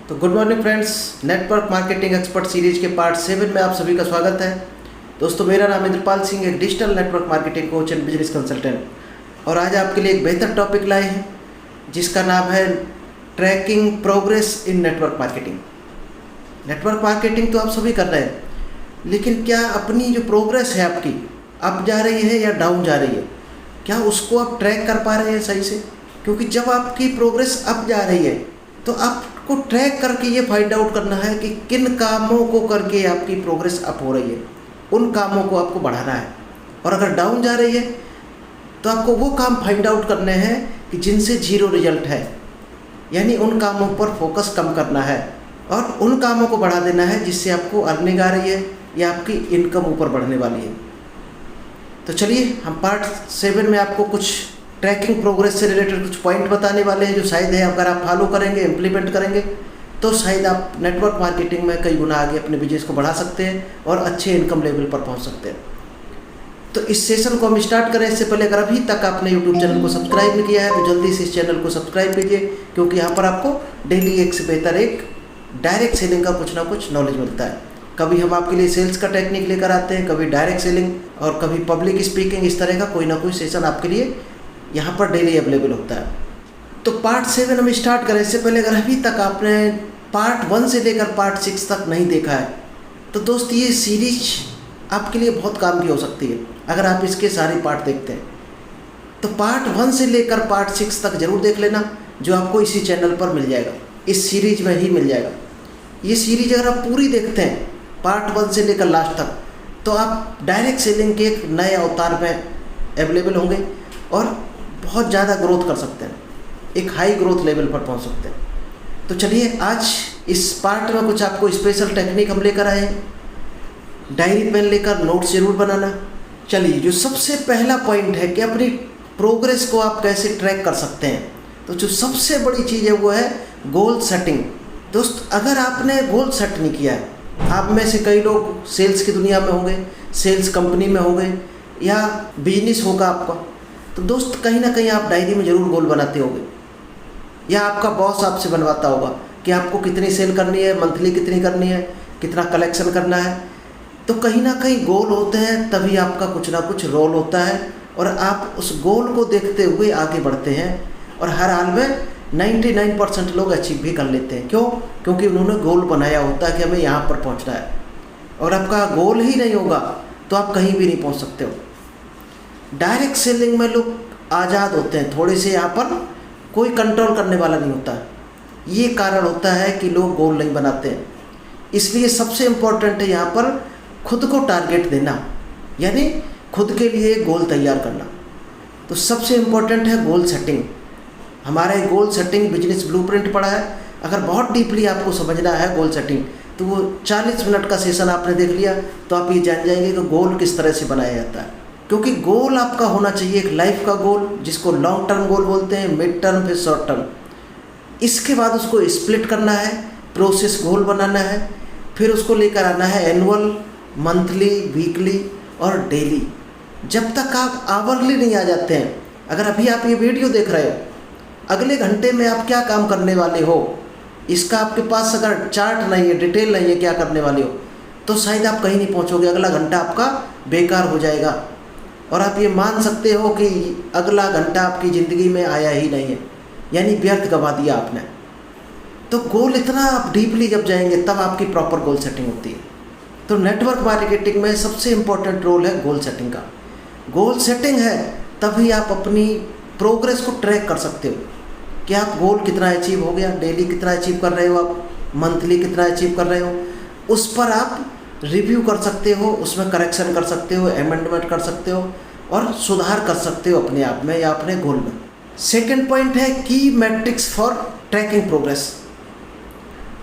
तो good morning friends, network marketing expert series के part 7 में आप सभी का स्वागत है। दोस्तों, मेरा नाम इंद्रपाल सिंह, एक digital network marketing coach and business consultant, और आज आपके लिए एक बेहतर टॉपिक लाए हैं जिसका नाम है tracking progress in network marketing. Network marketing तो आप सभी कर रहे हैं, लेकिन क्या अपनी जो प्रोग्रेस है आपकी अप जा रही है या डाउन जा रही है, क्या उसको आप ट्रैक कर पा रहे हैं सही से? क्योंकि जब आपकी प्रोग्रेस अप जा रही है तो आपको ट्रैक करके ये फाइंड आउट करना है कि किन कामों को करके आपकी प्रोग्रेस अप हो रही है, उन कामों को आपको बढ़ाना है। और अगर डाउन जा रही है तो आपको वो काम फाइंड आउट करने हैं कि जिनसे जीरो रिजल्ट है, यानी उन कामों पर फोकस कम करना है और उन कामों को बढ़ा देना है जिससे आपको अर्निंग आ रही है या आपकी इनकम ऊपर बढ़ने वाली है। तो चलिए, हम पार्ट 7 में आपको कुछ ट्रैकिंग प्रोग्रेस से रिलेटेड कुछ पॉइंट बताने वाले हैं जो शायद है अगर आप फॉलो करेंगे, इम्प्लीमेंट करेंगे तो शायद आप नेटवर्क मार्केटिंग में कई गुना आगे अपने बिजनेस को बढ़ा सकते हैं और अच्छे इनकम लेवल पर पहुंच सकते हैं। तो इस सेशन को हम स्टार्ट करें इससे पहले अगर अभी तक आपने यूट्यूब चैनल को सब्सक्राइब नहीं किया है तो जल्दी से इस चैनल को सब्सक्राइब कीजिए, क्योंकि यहाँ पर आपको डेली एक से बेहतर एक डायरेक्ट सेलिंग का कुछ ना कुछ नॉलेज मिलता है। कभी हम आपके लिए सेल्स का टेक्निक लेकर आते हैं, कभी डायरेक्ट सेलिंग और कभी पब्लिक स्पीकिंग, इस तरह का कोई ना कोई सेशन आपके लिए यहाँ पर डेली अवेलेबल होता है। तो पार्ट 7 हम स्टार्ट करें इससे पहले अगर अभी तक आपने पार्ट 1 से लेकर पार्ट 6 तक नहीं देखा है तो दोस्त ये सीरीज आपके लिए बहुत काम की हो सकती है अगर आप इसके सारे पार्ट देखते हैं। तो पार्ट 1 से लेकर पार्ट 6 तक जरूर देख लेना, जो आपको इसी चैनल पर मिल जाएगा, इस सीरीज में ही मिल जाएगा। ये सीरीज अगर आप पूरी देखते हैं पार्ट 1 से लेकर लास्ट तक तो आप डायरेक्ट सेलिंग के एक नए अवतार में अवेलेबल होंगे और बहुत ज़्यादा ग्रोथ कर सकते हैं, एक हाई ग्रोथ लेवल पर पहुंच सकते हैं। तो चलिए, आज इस पार्ट में कुछ आपको स्पेशल टेक्निक हम लेकर आए हैं। डायरी पेन लेकर नोट्स जरूर बनाना। चलिए, जो सबसे पहला पॉइंट है कि अपनी प्रोग्रेस को आप कैसे ट्रैक कर सकते हैं, तो जो सबसे बड़ी चीज़ है वो है गोल सेटिंग। दोस्त, अगर आपने गोल सेट नहीं किया है, आप में से कई लोग सेल्स की दुनिया में होंगे, सेल्स कंपनी में होंगे या बिजनेस होगा आपका, तो दोस्त कहीं ना कहीं आप डायरी में ज़रूर गोल बनाते होंगे या आपका बॉस आपसे बनवाता होगा कि आपको कितनी सेल करनी है, मंथली कितनी करनी है, कितना कलेक्शन करना है। तो कहीं ना कहीं गोल होते हैं, तभी आपका कुछ ना कुछ रोल होता है और आप उस गोल को देखते हुए आगे बढ़ते हैं और हर हाल में 99% लोग अचीव भी कर लेते हैं। क्यों? क्योंकि उन्होंने गोल बनाया होता है कि हमें यहाँ पर पहुँचना है, और आपका गोल ही नहीं होगा तो आप कहीं भी नहीं पहुँच सकते हो। डायरेक्ट सेलिंग में लोग आज़ाद होते हैं थोड़े से, यहाँ पर कोई कंट्रोल करने वाला नहीं होता है। ये कारण होता है कि लोग गोल नहीं बनाते हैं। इसलिए सबसे इम्पोर्टेंट है यहाँ पर खुद को टारगेट देना, यानी खुद के लिए गोल तैयार करना। तो सबसे इम्पोर्टेंट है गोल सेटिंग। हमारा एक गोल सेटिंग बिजनेस ब्लूप्रिंट पड़ा है। अगर बहुत डीपली आपको समझना है गोल सेटिंग तो वो 40 मिनट का सेशन आपने देख लिया तो आप ये जान जाएंगे कि गोल किस तरह से बनाया जाता है। क्योंकि गोल आपका होना चाहिए एक लाइफ का गोल, जिसको लॉन्ग टर्म गोल बोलते हैं, मिड टर्म, फिर शॉर्ट टर्म। इसके बाद उसको स्प्लिट करना है, प्रोसेस गोल बनाना है, फिर उसको लेकर आना है एनुअल, मंथली, वीकली और डेली। जब तक आप आवरली नहीं आ जाते हैं, अगर अभी आप ये वीडियो देख रहे हो, अगले घंटे में आप क्या काम करने वाले हो, इसका आपके पास अगर चार्ट नहीं है, डिटेल नहीं है क्या करने वाले हो, तो शायद आप कहीं नहीं पहुँचोगे। अगला घंटा आपका बेकार हो जाएगा और आप ये मान सकते हो कि अगला घंटा आपकी ज़िंदगी में आया ही नहीं है, यानी व्यर्थ गवा दिया आपने। तो गोल इतना आप डीपली जब जाएंगे तब आपकी प्रॉपर गोल सेटिंग होती है। तो नेटवर्क मार्केटिंग में सबसे इम्पोर्टेंट रोल है गोल सेटिंग का। गोल सेटिंग है तभी आप अपनी प्रोग्रेस को ट्रैक कर सकते हो कि आप गोल कितना अचीव हो गया, डेली कितना अचीव कर रहे हो, आप मंथली कितना अचीव कर रहे हो, उस पर आप रिव्यू कर सकते हो, उसमें करेक्शन कर सकते हो, अमेंडमेंट कर सकते हो और सुधार कर सकते हो अपने आप में या अपने गोल में। सेकंड पॉइंट है की मैट्रिक्स फॉर ट्रैकिंग प्रोग्रेस।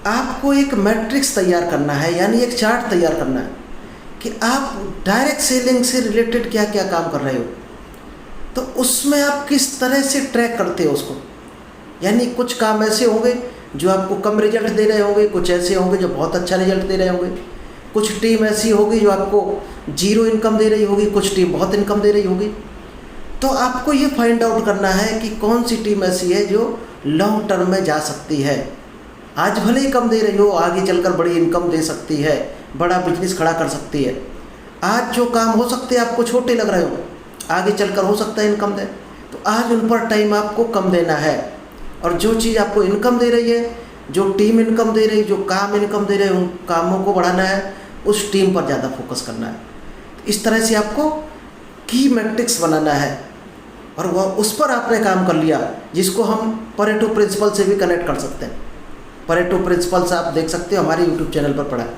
आपको एक मैट्रिक्स तैयार करना है, यानी एक चार्ट तैयार करना है कि आप डायरेक्ट सेलिंग से रिलेटेड क्या क्या काम कर रहे हो, तो उसमें आप किस तरह से ट्रैक करते हो उसको। यानी कुछ काम ऐसे होंगे जो आपको कम रिजल्ट दे रहे होंगे, कुछ ऐसे होंगे जो बहुत अच्छा रिजल्ट दे रहे होंगे, कुछ टीम ऐसी होगी जो आपको जीरो इनकम दे रही होगी, कुछ टीम बहुत इनकम दे रही होगी। तो आपको ये फाइंड आउट करना है कि कौन सी टीम ऐसी है जो लॉन्ग टर्म में जा सकती है। आज भले ही कम दे रही हो, आगे चलकर बड़ी इनकम दे सकती है, बड़ा बिजनेस खड़ा कर सकती है। आज जो काम हो सकते हैं आपको छोटे लग रहे हो, आगे चलकर हो सकता है इनकम दे, तो आज उन पर टाइम आपको कम देना है। और जो चीज़ आपको इनकम दे रही है, जो टीम इनकम दे रही है, जो काम इनकम दे रहे हैं, उन कामों को बढ़ाना है, उस टीम पर ज़्यादा फोकस करना है। इस तरह से आपको की मैट्रिक्स बनाना है और वह उस पर आपने काम कर लिया, जिसको हम परेटो प्रिंसिपल से भी कनेक्ट कर सकते हैं। परेटो प्रिंसिपल से आप देख सकते हो, हमारे यूट्यूब चैनल पर पढ़ा है,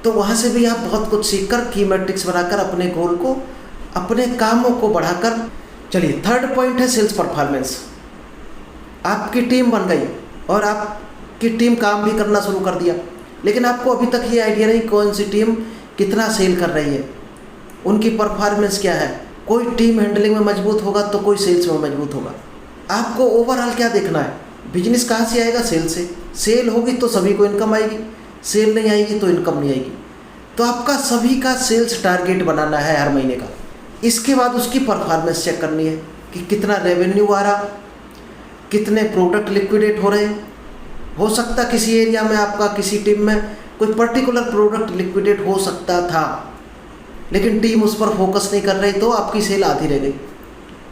तो वहाँ से भी आप बहुत कुछ सीखकर की मैट्रिक्स बनाकर अपने गोल को, अपने कामों को बढ़ाकर चलिए। थर्ड पॉइंट है सेल्स परफॉर्मेंस। आपकी टीम बन गई और आपकी टीम काम भी करना शुरू कर दिया, लेकिन आपको अभी तक ये आइडिया नहीं कौन सी टीम कितना सेल कर रही है, उनकी परफॉर्मेंस क्या है। कोई टीम हैंडलिंग में मजबूत होगा तो कोई सेल्स में मजबूत होगा। आपको ओवरऑल क्या देखना है, बिजनेस कहाँ से आएगा, सेल से। सेल होगी तो सभी को इनकम आएगी, सेल नहीं आएगी तो इनकम नहीं आएगी। तो आपका सभी का सेल्स टारगेट बनाना है हर महीने का। इसके बाद उसकी परफॉर्मेंस चेक करनी है कि कितना रेवेन्यू आ रहा, कितने प्रोडक्ट लिक्विडेट हो रहे। हो सकता किसी एरिया में आपका, किसी टीम में कोई पर्टिकुलर प्रोडक्ट लिक्विडेट हो सकता था, लेकिन टीम उस पर फोकस नहीं कर रही, तो आपकी सेल आधी रह गई।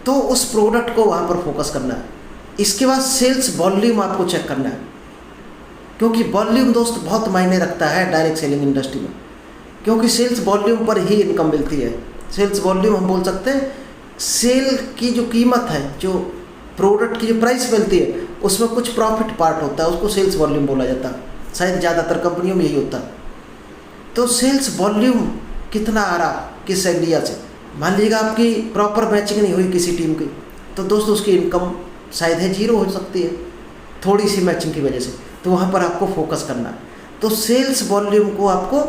तो उस प्रोडक्ट को वहाँ पर फोकस करना है। इसके बाद सेल्स वॉल्यूम आपको चेक करना है, क्योंकि वॉल्यूम दोस्त बहुत मायने रखता है डायरेक्ट सेलिंग इंडस्ट्री में, क्योंकि सेल्स वॉल्यूम पर ही इनकम मिलती है। सेल्स वॉल्यूम हम बोल सकते हैं सेल की जो कीमत है, जो प्रोडक्ट की जो प्राइस मिलती है, उसमें कुछ प्रॉफिट पार्ट होता है, उसको सेल्स वॉल्यूम बोला जाता है। शायद ज़्यादातर कंपनियों में यही होता है। तो सेल्स वॉल्यूम कितना आ रहा किस एरिया से, मान लीजिएगा आपकी प्रॉपर मैचिंग नहीं हुई किसी टीम की, तो दोस्तों उसकी इनकम शायद है जीरो हो सकती है थोड़ी सी मैचिंग की वजह से। तो वहाँ पर आपको फोकस करना है। तो सेल्स वॉल्यूम को आपको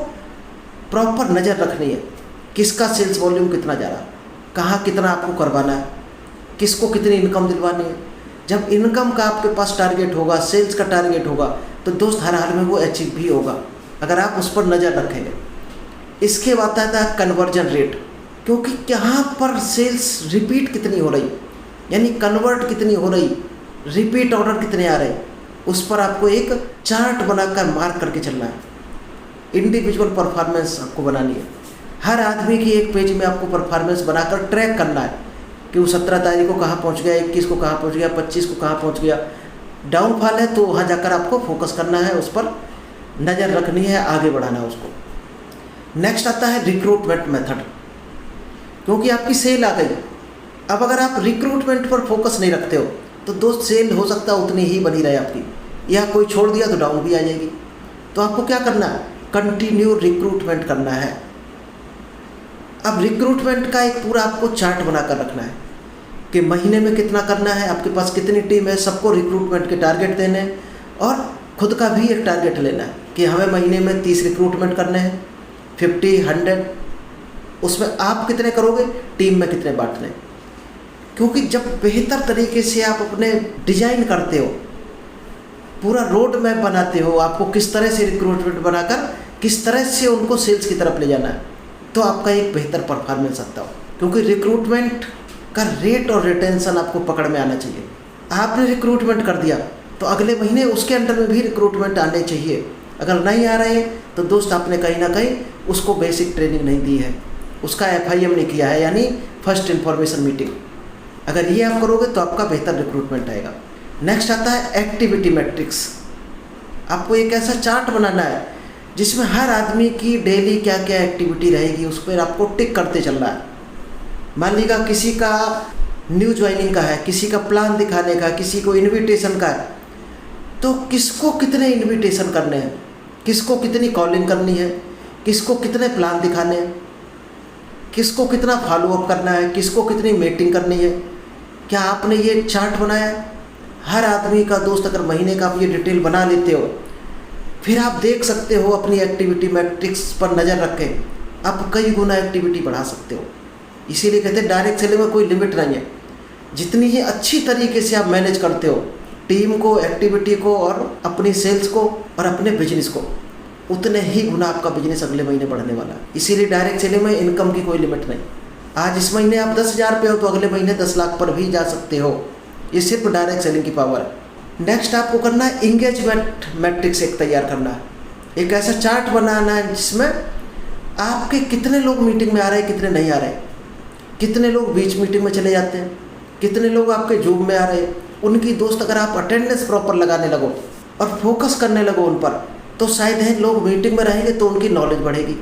प्रॉपर नज़र रखनी है, किसका सेल्स वॉल्यूम कितना जा रहा, कहाँ कितना आपको करवाना है, किसको कितनी इनकम दिलवानी है। जब इनकम का आपके पास टारगेट होगा, सेल्स का टारगेट होगा, तो दोस्त हर हाल में वो अचीव भी होगा, अगर आप उस पर नज़र रखेंगे। इसके बाद आता है कन्वर्जन रेट, क्योंकि यहाँ पर सेल्स रिपीट कितनी हो रही, यानी कन्वर्ट कितनी हो रही, रिपीट ऑर्डर कितने आ रहे, उस पर आपको एक चार्ट बनाकर मार्क करके चलना है। इंडिविजुअल परफॉर्मेंस आपको बनानी है। हर आदमी की एक पेज में आपको परफॉर्मेंस बनाकर ट्रैक करना है कि वो 17 तारीख को कहाँ पहुँच गया, 21 को कहाँ पहुँच गया, 25 को कहाँ पहुँच गया। डाउनफॉल है तो वहाँ जाकर आपको फोकस करना है, उस पर नज़र रखनी है, आगे बढ़ाना है उसको। नेक्स्ट आता है रिक्रूटमेंट मेथड, क्योंकि आपकी सेल आ गई। अब अगर आप रिक्रूटमेंट पर फोकस नहीं रखते हो तो दोस्त सेल हो सकता है उतनी ही बनी रहे आपकी, या कोई छोड़ दिया तो डाउन भी आ जाएगी। तो आपको क्या करना है, कंटिन्यू रिक्रूटमेंट करना है। अब रिक्रूटमेंट का एक पूरा आपको चार्ट बनाकर रखना है कि महीने में कितना करना है, आपके पास कितनी टीम है, सबको रिक्रूटमेंट के टारगेट देने हैं, और खुद का भी एक टारगेट लेना है कि हमें महीने में 30 रिक्रूटमेंट करने हैं, 50, 100। उसमें आप कितने करोगे, टीम में कितने बांटने। क्योंकि जब बेहतर तरीके से आप अपने डिजाइन करते हो, पूरा रोड मैप बनाते हो, आपको किस तरह से रिक्रूटमेंट बनाकर किस तरह से उनको सेल्स की तरफ ले जाना है, तो आपका एक बेहतर परफॉर्मेंस आता हो। क्योंकि रिक्रूटमेंट का रेट और रिटेंशन आपको पकड़ में आना चाहिए। आपने रिक्रूटमेंट कर दिया तो अगले महीने उसके अंडर में भी रिक्रूटमेंट आने चाहिए। अगर नहीं आ रहे तो दोस्त आपने कहीं ना कहीं उसको बेसिक ट्रेनिंग नहीं दी है, उसका FIM नहीं किया है, यानी फर्स्ट इन्फॉर्मेशन मीटिंग। अगर ये आप करोगे तो आपका बेहतर रिक्रूटमेंट आएगा। नेक्स्ट आता है एक्टिविटी मैट्रिक्स। आपको एक ऐसा चार्ट बनाना है जिसमें हर आदमी की डेली क्या क्या एक्टिविटी रहेगी, उस पर आपको टिक करते चलना है। मान लीजिएगा किसी का न्यू ज्वाइनिंग का है, किसी का प्लान दिखाने का, किसी को इन्विटेशन का है, तो किसको कितने इन्विटेशन करने हैं, किसको कितनी कॉलिंग करनी है, किसको कितने प्लान दिखाने हैं, किसको कितना फॉलोअप करना है, किसको कितनी मीटिंग करनी है। क्या आपने ये चार्ट बनाया? हर आदमी का दोस्त अगर महीने का आप ये डिटेल बना लेते हो, फिर आप देख सकते हो अपनी एक्टिविटी मैट्रिक्स पर नज़र रखें, आप कई गुना एक्टिविटी बढ़ा सकते हो। इसीलिए कहते हैं डायरेक्ट सेलिंग में कोई लिमिट नहीं है। जितनी ही अच्छी तरीके से आप मैनेज करते हो टीम को, एक्टिविटी को, और अपनी सेल्स को और अपने बिजनेस को, उतने ही गुना आपका बिजनेस अगले महीने बढ़ने वाला है। इसीलिए डायरेक्ट सेलिंग में इनकम की कोई लिमिट नहीं। आज इस महीने आप 10,000 पे हो तो अगले महीने 10 लाख पर भी जा सकते हो। ये सिर्फ डायरेक्ट सेलिंग की पावर है। नेक्स्ट आपको करना है इंगेजमेंट मैट्रिक्स एक तैयार करना है। एक ऐसा चार्ट बनाना है जिसमें आपके कितने लोग मीटिंग में आ रहे हैं, कितने नहीं आ रहे, कितने लोग बीच मीटिंग में चले जाते हैं, कितने लोग आपके जूम में आ रहे हैं, उनकी दोस्त अगर आप अटेंडेंस प्रॉपर लगाने लगो और फोकस करने लगो उन पर, तो शायद है लोग मीटिंग में रहेंगे तो उनकी नॉलेज बढ़ेगी,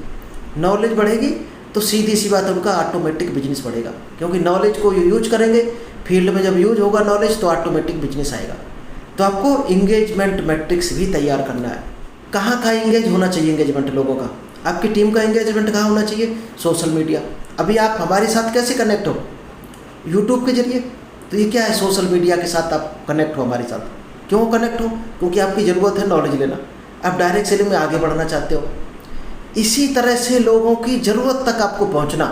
नॉलेज बढ़ेगी तो सीधी सी बात उनका ऑटोमेटिक बिजनेस बढ़ेगा, क्योंकि नॉलेज को यूज करेंगे फील्ड में, जब यूज होगा नॉलेज तो ऑटोमेटिक बिजनेस आएगा। तो आपको इंगेजमेंट मैट्रिक्स भी तैयार करना है। कहाँ कहाँ इंगेज होना चाहिए एंगेजमेंट लोगों का, आपकी टीम का एंगेजमेंट कहाँ होना चाहिए, सोशल मीडिया। अभी आप हमारे साथ कैसे कनेक्ट हो, यूट्यूब के जरिए, तो ये क्या है, सोशल मीडिया के साथ आप कनेक्ट हो हमारे साथ। क्यों कनेक्ट हो, क्योंकि आपकी ज़रूरत है नॉलेज लेना, आप डायरेक्ट सेलिंग में आगे बढ़ना चाहते हो। इसी तरह से लोगों की ज़रूरत तक आपको पहुंचना,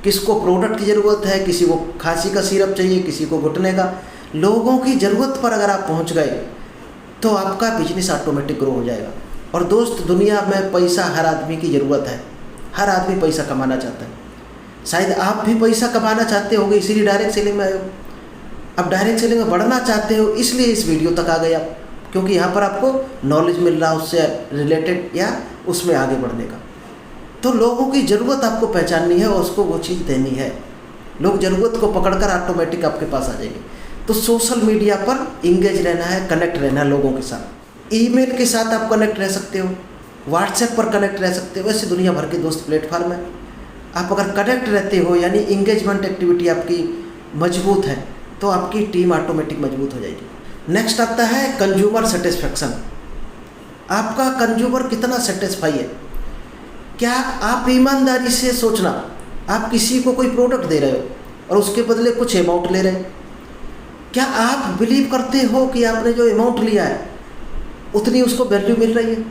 किसको प्रोडक्ट की ज़रूरत है, किसी को खांसी का सिरप चाहिए, किसी को घुटने का, लोगों की ज़रूरत पर अगर आप पहुंच गए तो आपका बिजनेस ऑटोमेटिक ग्रो हो जाएगा। और दोस्त, दुनिया में पैसा हर आदमी की ज़रूरत है, हर आदमी पैसा कमाना चाहता है। शायद आप भी पैसा कमाना चाहते होगे, इसीलिए डायरेक्ट सेलिंग में आए हो। अब डायरेक्ट सेलिंग में बढ़ना चाहते हो, इसलिए इस वीडियो तक आ गए आप, क्योंकि यहाँ पर आपको नॉलेज मिल रहा है उससे रिलेटेड या उसमें आगे बढ़ने का। तो लोगों की ज़रूरत आपको पहचाननी है और उसको वो चीज़ देनी है। लोग ज़रूरत को पकड़कर ऑटोमेटिक आपके पास आ जाएंगे। तो सोशल मीडिया पर इंगेज रहना है, कनेक्ट रहना है लोगों के साथ। ईमेल के साथ आप कनेक्ट रह सकते हो, व्हाट्सएप पर कनेक्ट रह सकते हो, वैसे दुनिया भर के दोस्त प्लेटफॉर्म है। आप अगर कनेक्ट रहते हो यानी इंगेजमेंट एक्टिविटी आपकी मजबूत है तो आपकी टीम ऑटोमेटिक मजबूत हो जाएगी। नेक्स्ट आता है कंज्यूमर सेटिस्फेक्शन। आपका कंज्यूमर कितना सेटिस्फाई है, क्या आप ईमानदारी से सोचना, आप किसी को कोई प्रोडक्ट दे रहे हो और उसके बदले कुछ अमाउंट ले रहे हैं, क्या आप बिलीव करते हो कि आपने जो अमाउंट लिया है उतनी उसको वैल्यू मिल रही है?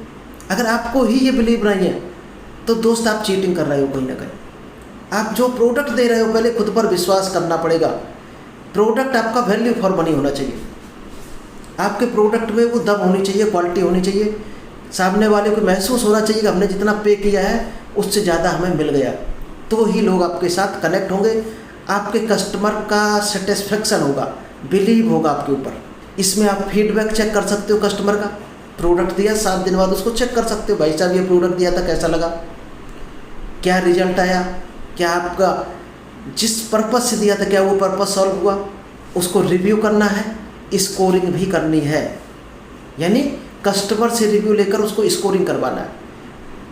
अगर आपको ही ये बिलीव नहीं है तो दोस्त आप चीटिंग कर रहे हो कहीं ना कहीं। आप जो प्रोडक्ट दे रहे हो पहले खुद पर विश्वास करना पड़ेगा। प्रोडक्ट आपका वैल्यू फॉर मनी होना चाहिए, आपके प्रोडक्ट में वो दम होनी चाहिए, क्वालिटी होनी चाहिए, सामने वाले को महसूस होना चाहिए कि हमने जितना पे किया है उससे ज़्यादा हमें मिल गया, तो ही लोग आपके साथ कनेक्ट होंगे। आपके कस्टमर का सेटिस्फेक्शन होगा, बिलीव होगा आपके ऊपर। इसमें आप फीडबैक चेक कर सकते हो कस्टमर का, प्रोडक्ट दिया 7 दिन बाद उसको चेक कर सकते हो, भाई साहब ये प्रोडक्ट दिया था कैसा लगा, क्या रिजल्ट आया, क्या आपका जिस पर्पज़ से दिया था क्या वो पर्पज़ सॉल्व हुआ, उसको रिव्यू करना है, स्कोरिंग भी करनी है। यानी कस्टमर से रिव्यू लेकर उसको स्कोरिंग करवाना है।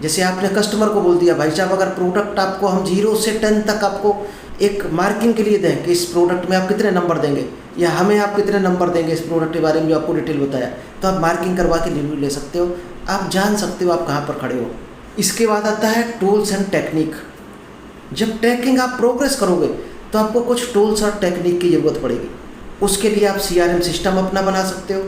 जैसे आपने कस्टमर को बोल दिया भाई साहब अगर प्रोडक्ट आपको हम 0 से 10 तक आपको एक मार्किंग के लिए दें कि इस प्रोडक्ट में आप कितने नंबर देंगे या हमें आप कितने नंबर देंगे इस प्रोडक्ट के बारे में जो आपको डिटेल बताया, तो आप मार्किंग करवा के रिव्यू ले सकते हो, आप जान सकते हो आप कहाँ पर खड़े हो। इसके बाद आता है टूल्स एंड टेक्निक। जब टेकिंग आप प्रोग्रेस करोगे तो आपको कुछ टूल्स और टेक्निक की ज़रूरत पड़ेगी। उसके लिए आप CRM सिस्टम अपना बना सकते हो,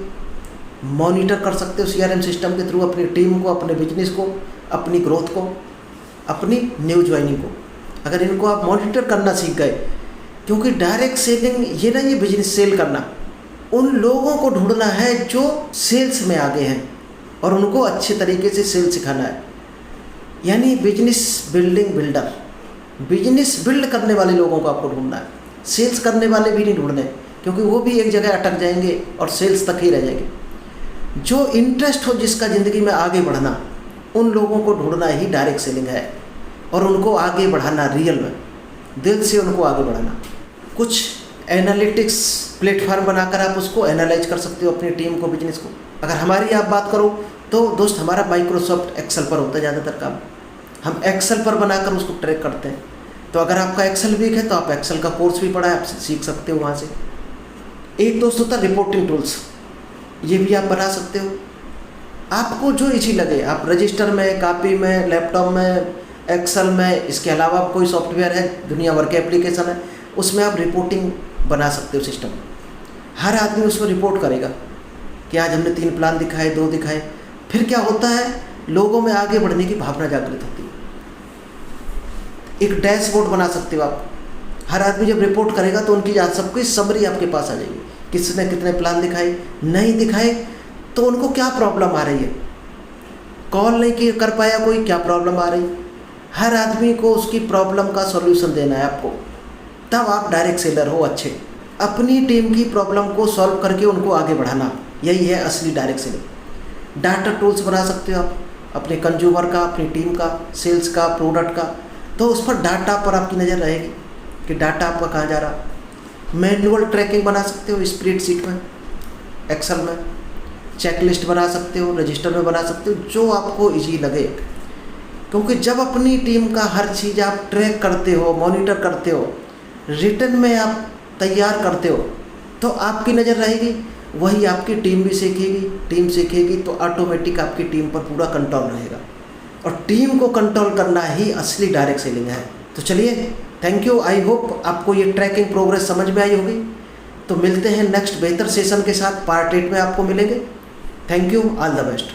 मॉनिटर कर सकते हो CRM सिस्टम के थ्रू अपनी टीम को, अपने बिजनेस को, अपनी ग्रोथ को, अपनी न्यू ज्वाइनिंग को। अगर इनको आप मॉनिटर करना सीख गए, क्योंकि डायरेक्ट सेलिंग ये नहीं है बिजनेस सेल करना, उन लोगों को ढूंढना है जो सेल्स में आगे हैं और उनको अच्छे तरीके से सेल सिखाना है। यानी business building builder, business build करने वाले लोगों को आपको ढूंढना है, सेल्स करने वाले भी नहीं ढूंढने, क्योंकि वो भी एक जगह अटक जाएंगे और सेल्स तक ही रह जाएंगे। जो इंटरेस्ट हो जिसका ज़िंदगी में आगे बढ़ना, उन लोगों को ढूंढना ही डायरेक्ट सेलिंग है और उनको आगे बढ़ाना, रियल में दिल से उनको आगे बढ़ाना। कुछ एनालिटिक्स प्लेटफॉर्म बनाकर आप उसको एनालाइज कर सकते हो अपनी टीम को, बिजनेस को। अगर हमारी आप बात करो तो दोस्त हमारा माइक्रोसॉफ्ट एक्सेल पर होता है ज़्यादातर काम, हम एक्सेल पर बनाकर उसको ट्रैक करते हैं। तो अगर आपका एक्सेल वीक है तो आप एक्सेल का कोर्स भी पढ़ा है, आप सीख सकते हो वहाँ से। एक दोस्त होता है रिपोर्टिंग टूल्स, ये भी आप बना सकते हो। आपको जो इजी लगे, आप रजिस्टर में, कॉपी में, लैपटॉप में, एक्सेल में, इसके अलावा कोई सॉफ्टवेयर है, दुनिया भर के एप्लीकेशन है, उसमें आप रिपोर्टिंग बना सकते हो सिस्टम। हर आदमी उसमें रिपोर्ट करेगा कि आज हमने 3 प्लान दिखाए, 2 दिखाए। फिर क्या होता है, लोगों में आगे बढ़ने की भावना जागृत होती है। एक डैशबोर्ड बना सकते हो आप, हर आदमी जब रिपोर्ट करेगा तो उनकी सबकी समरी आपके पास आ जाएगी, किसने कितने प्लान दिखाए, नहीं दिखाए तो उनको क्या प्रॉब्लम आ रही है, कॉल नहीं कर पाया कोई, क्या प्रॉब्लम आ रही। हर आदमी को उसकी प्रॉब्लम का सॉल्यूशन देना है आपको, तब आप डायरेक्ट सेलर हो अच्छे। अपनी टीम की प्रॉब्लम को सॉल्व करके उनको आगे बढ़ाना, यही है असली डायरेक्ट सेलिंग। डाटा टूल्स बना सकते हो आप अपने कंज्यूमर का, अपनी टीम का, सेल्स का, प्रोडक्ट का, तो उस पर डाटा पर आपकी नज़र रहेगी कि डाटा आपका कहाँ जा रहा। मैनुअल ट्रैकिंग बना सकते हो स्प्रेडशीट में, एक्सेल में, चेकलिस्ट बना सकते हो, रजिस्टर में बना सकते हो, जो आपको इजी लगे। क्योंकि जब अपनी टीम का हर चीज़ आप ट्रैक करते हो, मॉनिटर करते हो, रिटर्न में आप तैयार करते हो, तो आपकी नज़र रहेगी, वही आपकी टीम भी सीखेगी। टीम सीखेगी तो ऑटोमेटिक आपकी टीम पर पूरा कंट्रोल रहेगा, और टीम को कंट्रोल करना ही असली डायरेक्ट सेलिंग है। तो चलिए, थैंक यू। आई होप आपको ये ट्रैकिंग प्रोग्रेस समझ में आई होगी। तो मिलते हैं नेक्स्ट बेहतर सेशन के साथ, पार्ट 8 में आपको मिलेंगे। Thank you, all the best.